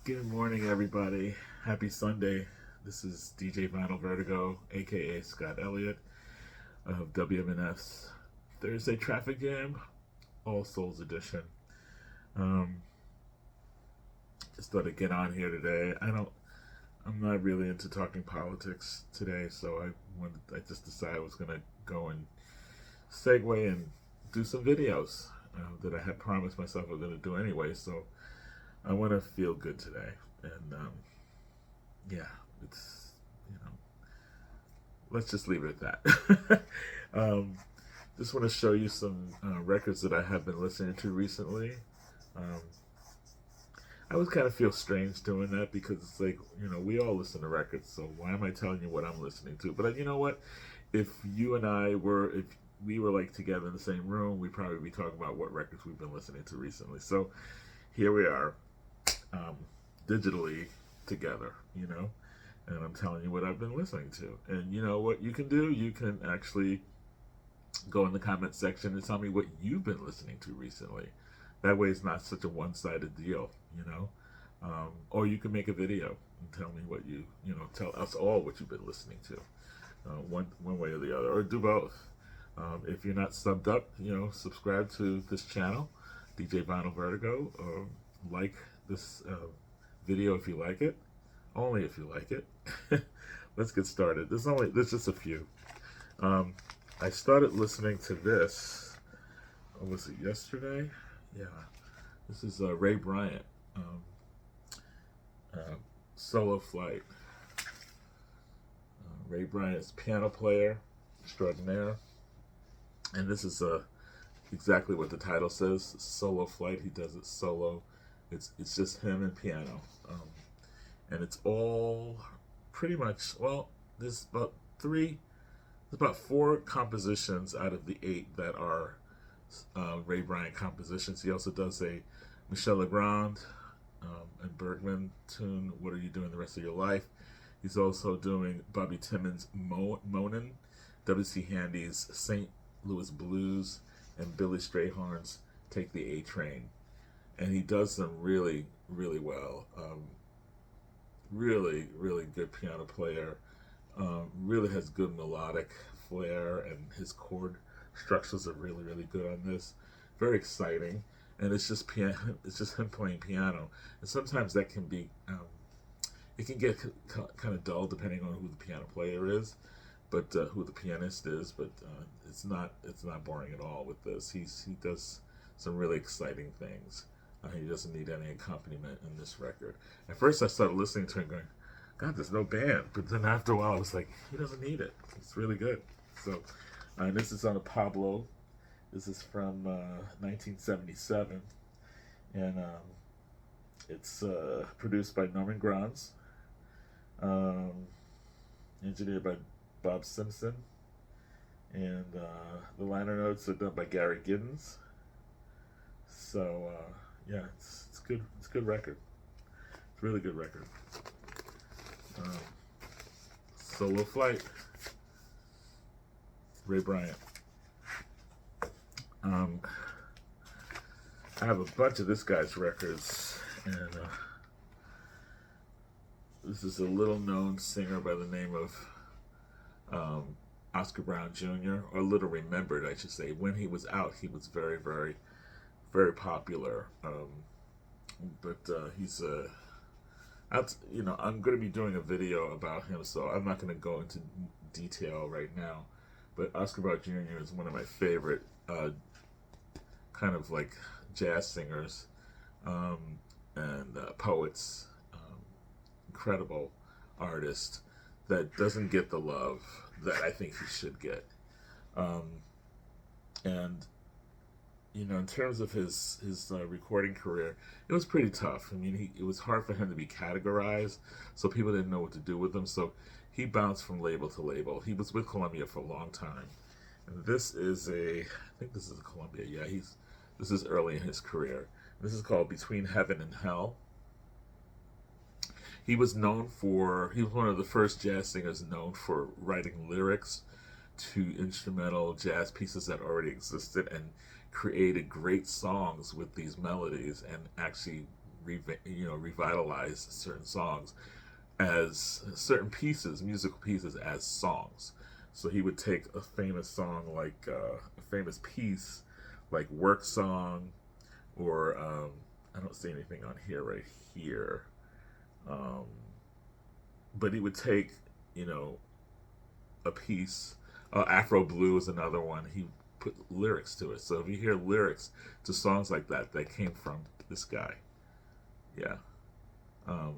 Good morning, everybody. Happy Sunday. This is DJ Vinyl Vertigo, aka Scott Elliott of WMNF's Thursday Traffic Jam, All Souls Edition. Um, just thought I'd get on here today. I'm not really into talking politics today, so I just decided I was gonna go and segue and do some videos that I had promised myself I was gonna do anyway. So I want to feel good today, and yeah, it's you know, let's just leave it at that. Just want to show you some records that I have been listening to recently. Um, I always kind of feel strange doing that because it's like, we all listen to records, so why am I telling you what I'm listening to? But you know what? If you and if we were like together in the same room, we'd probably be talking about what records we've been listening to recently. So here we are, um, digitally together, and I'm telling you what I've been listening to. And you know what you can do? You can actually go in the comment section and tell me what you've been listening to recently. That way it's not such a one-sided deal, or you can make a video and tell me what tell us all what you've been listening to, one way or the other, or do both. If you're not subbed up, subscribe to this channel, DJ Vinyl Vertigo, or like this video if you like it, only if you like it. Let's get started. There's just a few. I started listening to this. Was it yesterday? Yeah. This is Ray Bryant, uh, Solo Flight. Ray Bryant's piano player extraordinaire, and this is exactly what the title says: Solo Flight. He does it solo. It's just him and piano, and it's all pretty much. Well, there's about four compositions out of the eight that are Ray Bryant compositions. He also does a Michel Legrand and Bergman tune, "What Are You Doing the Rest of Your Life?" He's also doing Bobby Timmons' Moanin', W.C. Handy's St. Louis Blues, and Billy Strayhorn's Take the A Train. And he does them really, really well. Really, really good piano player. Really has good melodic flair, and his chord structures are really, really good on this. Very exciting, and it's just piano. It's just him playing piano, and sometimes that can be, it can get kind of dull depending on who the piano player is, but who the pianist is. But it's not boring at all with this. He does some really exciting things. He doesn't need any accompaniment in this record. At first, I started listening to it going, God, there's no band. But then after a while, I was like, he doesn't need it. It's really good. So, and this is on a Pablo. This is from 1977. And it's produced by Norman Granz, um, engineered by Bob Simpson. And the liner notes are done by Gary Giddens. So, yeah, it's good. It's a good record. It's a really good record. Um, Solo Flight, Ray Bryant. I have a bunch of this guy's records, and this is a little known singer by the name of Oscar Brown Jr., or little remembered, I should say. When he was out, he was very, very, very popular. But he's I'm going to be doing a video about him, so I'm not going to go into detail right now. But Oscar Brown Jr. is one of my favorite kind of like jazz singers and poets. Incredible artist that doesn't get the love that I think he should get. And in terms of his recording career, it was pretty tough. I mean, it was hard for him to be categorized, so people didn't know what to do with him. So he bounced from label to label. He was with Columbia for a long time, and I think this is a Columbia. Yeah, this is early in his career. This is called Between Heaven and Hell. He was one of the first jazz singers known for writing lyrics to instrumental jazz pieces that already existed, and created great songs with these melodies, and actually revitalize certain songs as certain pieces, musical pieces, as songs. So he would take a famous song, like a famous piece, like Work Song, or I don't see anything on here right here. Um, but he would take, you know, a piece. Afro Blue is another one. He put lyrics to it. So if you hear lyrics to songs like that, that came from this guy. Yeah. Um,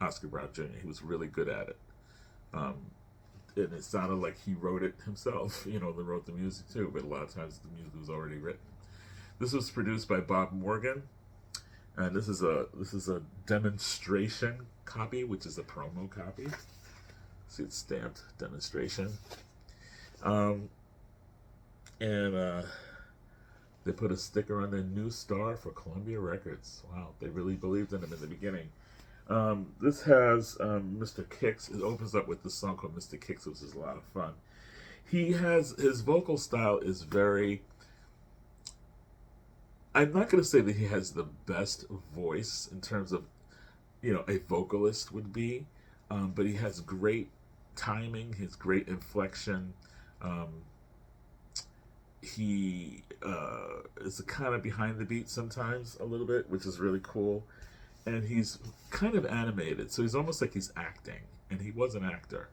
Oscar Brown Jr. He was really good at it. Um, and it sounded like he wrote it himself. They wrote the music too, but a lot of times the music was already written. This was produced by Bob Morgan, and this is a demonstration copy, which is a promo copy. See, it's stamped demonstration. And they put a sticker on their new star for Columbia Records. Wow, they really believed in him in the beginning. This has Mr. Kicks. It opens up with this song called Mr. Kicks, which is a lot of fun. His vocal style is very, I'm not going to say that he has the best voice in terms of, a vocalist would be, but he has great timing, his great inflection. He is kind of behind the beat sometimes a little bit, which is really cool. And he's kind of animated, so he's almost like he's acting, and he was an actor.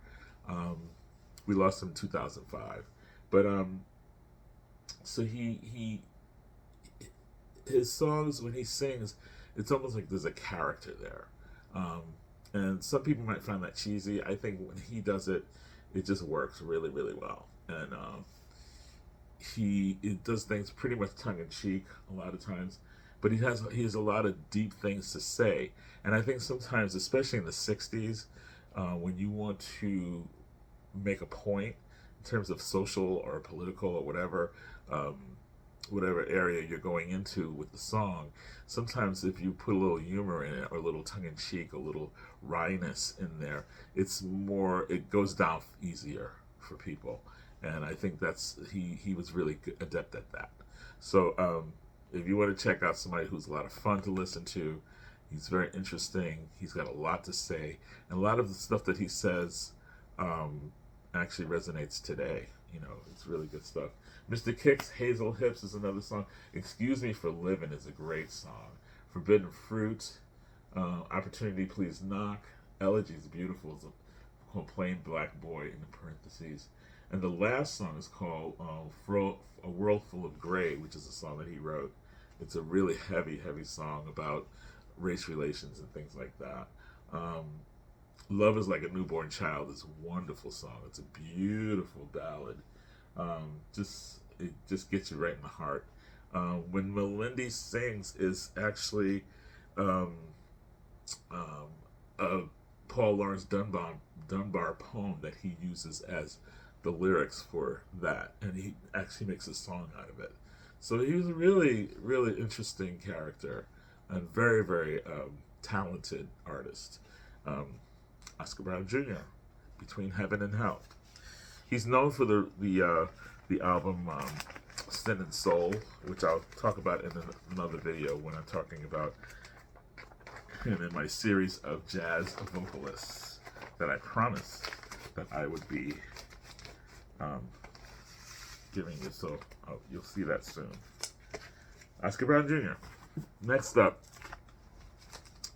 We lost him in 2005, but so his songs, when he sings, it's almost like there's a character there. And some people might find that cheesy. I think when he does it, it just works really, really well. And it does things pretty much tongue in cheek a lot of times, but he has a lot of deep things to say. And I think sometimes, especially in the '60s, when you want to make a point in terms of social or political or whatever area you're going into with the song, sometimes if you put a little humor in it, or a little tongue-in-cheek, a little wryness in there, it goes down easier for people. And I think he was really adept at that. So if you want to check out somebody who's a lot of fun to listen to, he's very interesting, he's got a lot to say, and a lot of the stuff that he says actually resonates today. It's really good stuff. Mr. Kicks, Hazel Hips is another song. Excuse Me for Living is a great song. Forbidden Fruit, Opportunity Please Knock, Elegy is beautiful. It's called Plain Black Boy in the parentheses. And the last song is called A World Full of Gray, which is a song that he wrote. It's a really heavy, heavy song about race relations and things like that. Love is Like a Newborn Child is a wonderful song. It's a beautiful ballad. It just gets you right in the heart. When Melindy Sings is actually a Paul Laurence Dunbar poem that he uses as the lyrics for that, and he actually makes a song out of it. So he was a really, really interesting character and very, very talented artist. Oscar Brown Jr., Between Heaven and Hell. He's known for the album Sin and Soul, which I'll talk about in another video when I'm talking about him in my series of jazz vocalists that I promised that I would be giving you. So you'll see that soon. Oscar Brown Jr. Next up,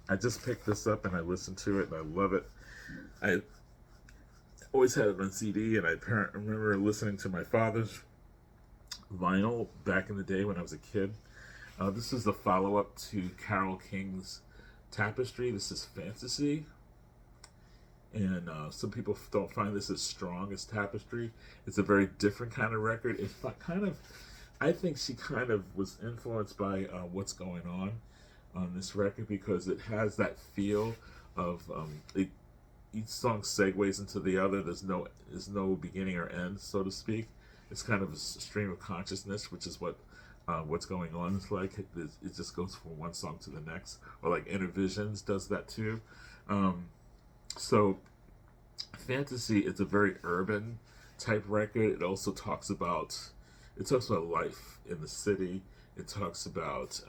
I just picked this up and I listened to it and I love it. I always had it on CD, and I remember listening to my father's vinyl back in the day when I was a kid. This is the follow-up to Carole King's Tapestry. This is Fantasy. And some people don't find this as strong as Tapestry. It's a very different kind of record. I think she kind of was influenced by What's Going On this record, because it has that feel of each song segues into the other. There's no beginning or end, so to speak. It's kind of a stream of consciousness, which is what What's Going On is like. It just goes from one song to the next, or like Intervisions does that too. So Fantasy, it's a very urban type record. It also talks about life in the city. It talks about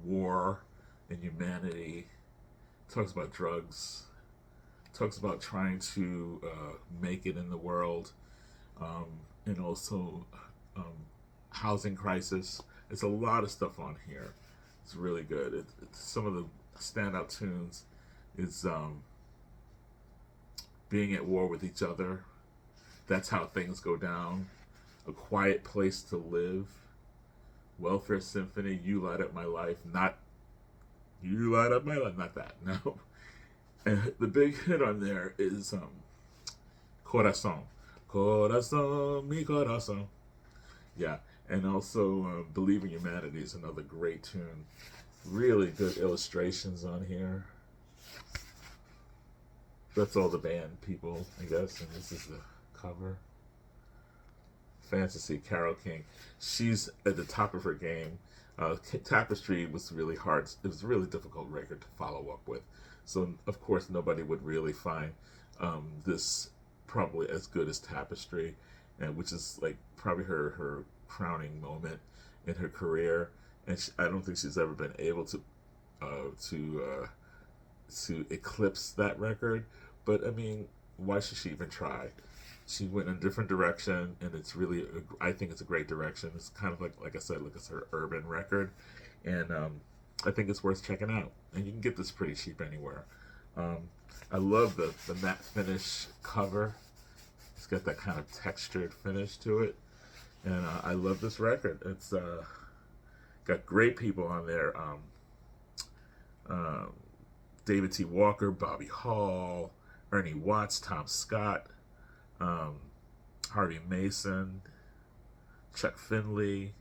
war and humanity. Talks about drugs. Talks about trying to make it in the world, um, and also um, housing crisis. It's a lot of stuff on here. It's really good. Some of the standout tunes is Being at War with Each Other. That's How Things Go Down. A Quiet Place to Live. Welfare Symphony. You Light Up My Life. Not You Light Up My Life. Not that. No. And the big hit on there is Corazon. Corazon, mi corazon. Yeah. And also Believe in Humanity is another great tune. Really good illustrations on here. That's all the band people, I guess. And this is the cover. Fantasy, Carole King. She's at the top of her game. Tapestry was really hard. It was a really difficult record to follow up with. So, of course, nobody would really find this probably as good as Tapestry, and which is like probably her crowning moment in her career. And I don't think she's ever been able to eclipse that record. But I mean, why should she even try? She went in a different direction, and it's really, I think it's a great direction. It's kind of like I said, like it's her urban record, and I think it's worth checking out. And you can get this pretty cheap anywhere. I love the matte finish cover. It's got that kind of textured finish to it, and I love this record. It's got great people on there. David T. Walker, Bobby Hall, Ernie Watts, Tom Scott, Harvey Mason, Chuck Finley.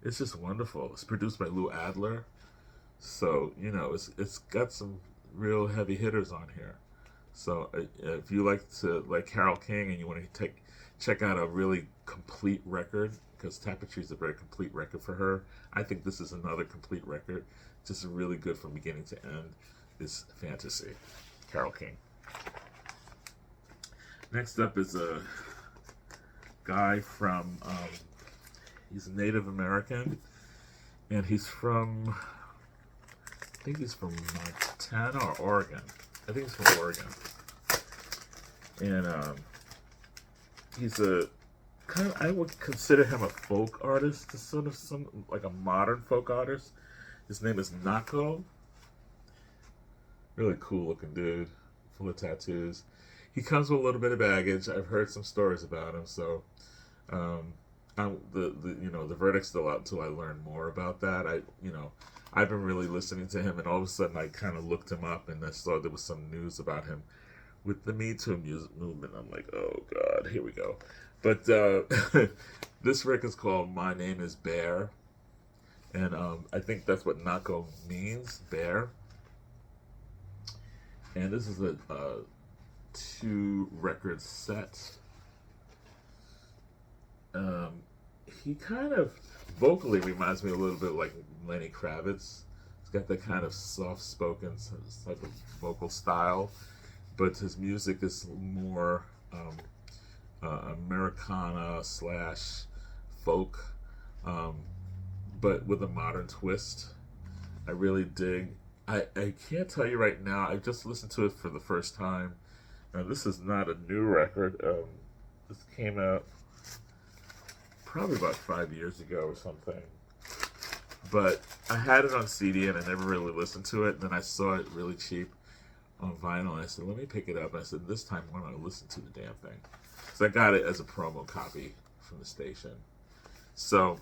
It's just wonderful. It's produced by Lou Adler, so you know it's got some real heavy hitters on here. So if you like Carole King and you want to check out a really complete record, because Tapestry is a very complete record for her, I think this is another complete record. Just really good from beginning to end. Is Fantasy, Carole King. Next up is a guy from, he's a Native American, and he's from, I think he's from Montana or Oregon. I think he's from Oregon. And he's a kind of, I would consider him a folk artist, sort of like a modern folk artist. His name is Nahko. Really cool looking dude, full of tattoos. He comes with a little bit of baggage. I've heard some stories about him, so the verdict's still out until I learn more about that. I've been really listening to him, and all of a sudden I kind of looked him up, and I saw there was some news about him with the Me Too music movement. I'm like, oh god, here we go. But this record's called My Name Is Bear, and I think that's what Nahko means, bear. And this is a 2-record set. He kind of vocally reminds me a little bit like Lenny Kravitz. He's got that kind of soft-spoken type of vocal style, but his music is more Americana / folk, but with a modern twist. I really dig. I can't tell you right now. I just listened to it for the first time. Now, this is not a new record. This came out probably about 5 years ago or something. But I had it on CD and I never really listened to it. And then I saw it really cheap on vinyl. And I said, let me pick it up. And I said, this time I'm going to listen to the damn thing. So I got it as a promo copy from the station. So,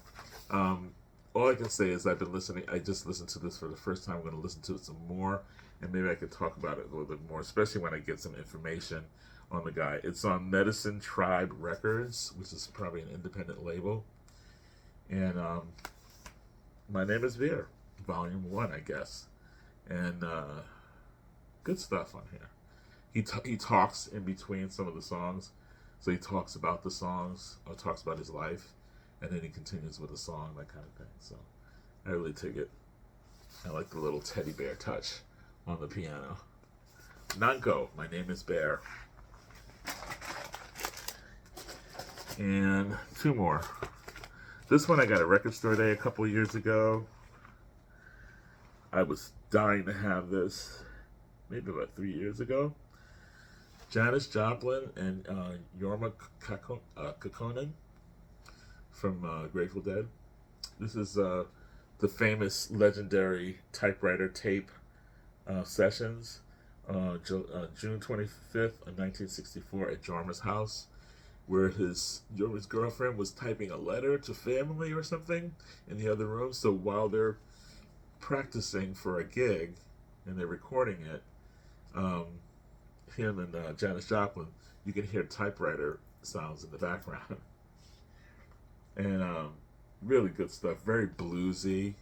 all I can say is I've been listening. I just listened to this for the first time. I'm going to listen to it some more, and maybe I could talk about it a little bit more, especially when I get some information on the guy. It's on Medicine Tribe Records, which is probably an independent label. And My Name Is Bear, Volume 1, I guess. And good stuff on here. He talks in between some of the songs. So he talks about the songs, or talks about his life, and then he continues with a song, that kind of thing. So I really dig it. I like the little teddy bear touch on the piano. Nahko, My Name Is Bear. And 2 more. This one I got at Record Store Day a couple years ago. I was dying to have this maybe about 3 years ago. Janis Joplin and Jorma Kaukonen from Grateful Dead. This is the famous legendary typewriter tape sessions, June 25th of 1964 at Jorma's house, where Jorma's girlfriend was typing a letter to family or something in the other room. So while they're practicing for a gig and they're recording it, him and Janis Joplin, you can hear typewriter sounds in the background. And really good stuff, very bluesy.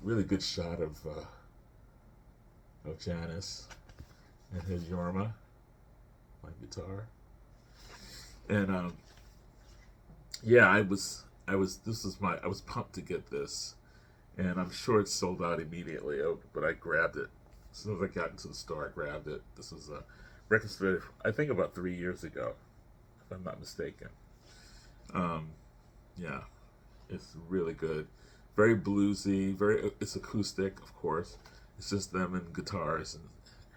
Really good shot of Janis and his Jorma on guitar. And yeah, I was pumped to get this, and I'm sure it's sold out immediately. But I grabbed it as soon as I got into the store. I grabbed it. This was a record store, I think, about 3 years ago, if I'm not mistaken. Yeah, it's really good. Very bluesy. It's acoustic, of course. It's just them and guitars and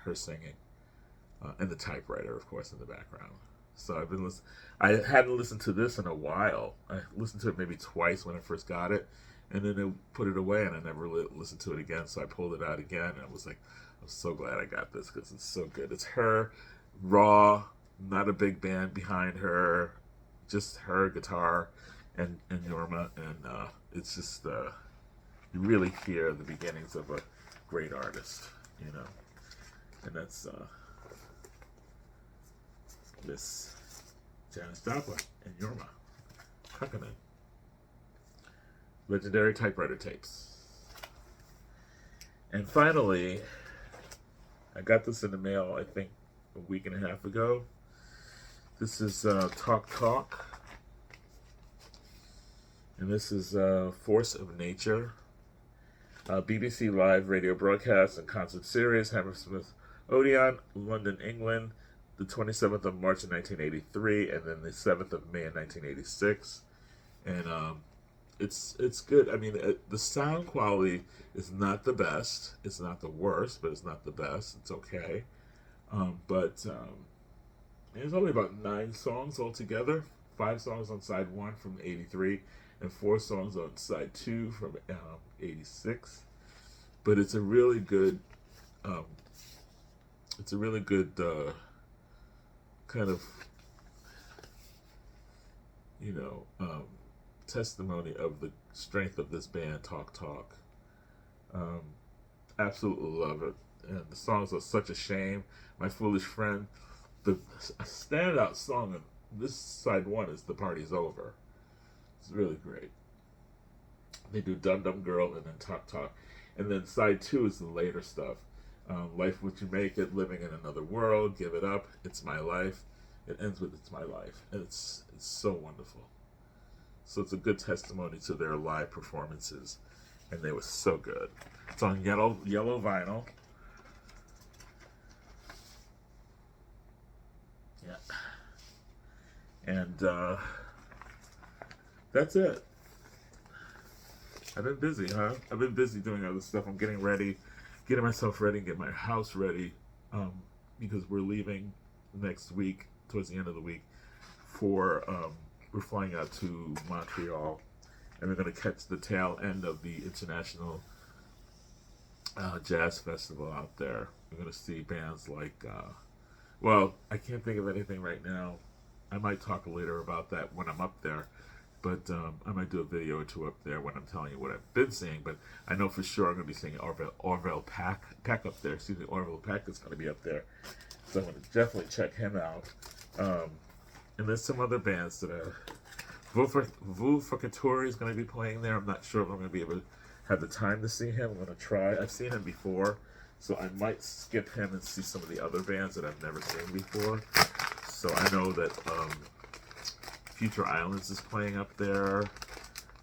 her singing, and the typewriter, of course, in the background. So I've been listening. I hadn't listened to this in a while. I listened to it maybe twice when I first got it, and then I put it away, and I never listened to it again. So I pulled it out again, and I was like, I'm so glad I got this because it's so good. It's her, raw, not a big band behind her, just her guitar and Jorma, and it's just you really hear the beginnings of a great artist, you know, and that's Miss Janis Joplin and Jorma Kaukonen. Legendary typewriter tapes. And finally, I got this in the mail, I think, a week and a half ago. This is Talk Talk. And this is Force of Nature. BBC Live radio broadcast and concert series, Hammersmith Odeon, London, England, the 27th of March of 1983, and then the 7th of May of 1986. And it's good. I mean, the sound quality is not the best. It's not the worst, but it's not the best. It's okay. But there's only about 9 songs altogether. 5 songs on side 1 from 83, and 4 songs on side 2 from 86. But it's a really good kind of, you know, testimony of the strength of this band, Talk Talk. Absolutely love it. And the songs are Such a Shame, My Foolish Friend. The standout song on this side 1 is The Party's Over. It's really great. They do Dum Dum Girl and then Talk Talk. And then side 2 is the later stuff. Life What You Make It, Living in Another World, Give It Up, It's My Life. It ends with It's My Life. And it's so wonderful. So it's a good testimony to their live performances. And they were so good. It's on yellow vinyl. Yeah. And that's it. I've been busy, huh? I've been busy doing other stuff. I'm getting myself ready, get my house ready, because we're leaving next week, towards the end of the week, we're flying out to Montreal, and we're going to catch the tail end of the International Jazz Festival out there. We're going to see bands like, well, I can't think of anything right now. I might talk later about that when I'm up there. But I might do a video or 2 up there when I'm telling you what I've been seeing. But I know for sure I'm going to be seeing Orville Peck up there. Excuse me, Orville Peck is going to be up there. So I'm going to definitely check him out. And there's some other bands that are... Vu Focaturi is going to be playing there. I'm not sure if I'm going to be able to have the time to see him. I'm going to try. I've seen him before. So I might skip him and see some of the other bands that I've never seen before. So I know that... Future Islands is playing up there.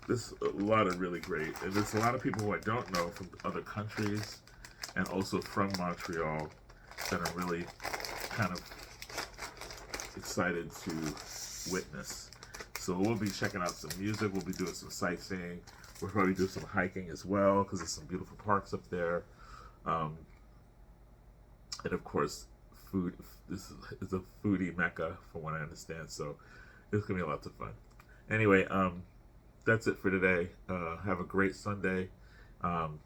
There's a lot of really great, and there's a lot of people who I don't know from other countries, and also from Montreal, that I'm really kind of excited to witness. So we'll be checking out some music, we'll be doing some sightseeing, We'll probably do some hiking as well because there's some beautiful parks up there. Um, and of course, food. This is a foodie mecca, from what I understand. So it's gonna be lots of fun. Anyway, that's it for today. Have a great Sunday. Um,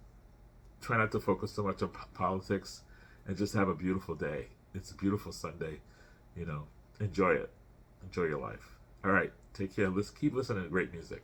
Try not to focus so much on politics, and just have a beautiful day. It's a beautiful Sunday. You know, enjoy it. Enjoy your life. All right, take care. Let's keep listening to great music.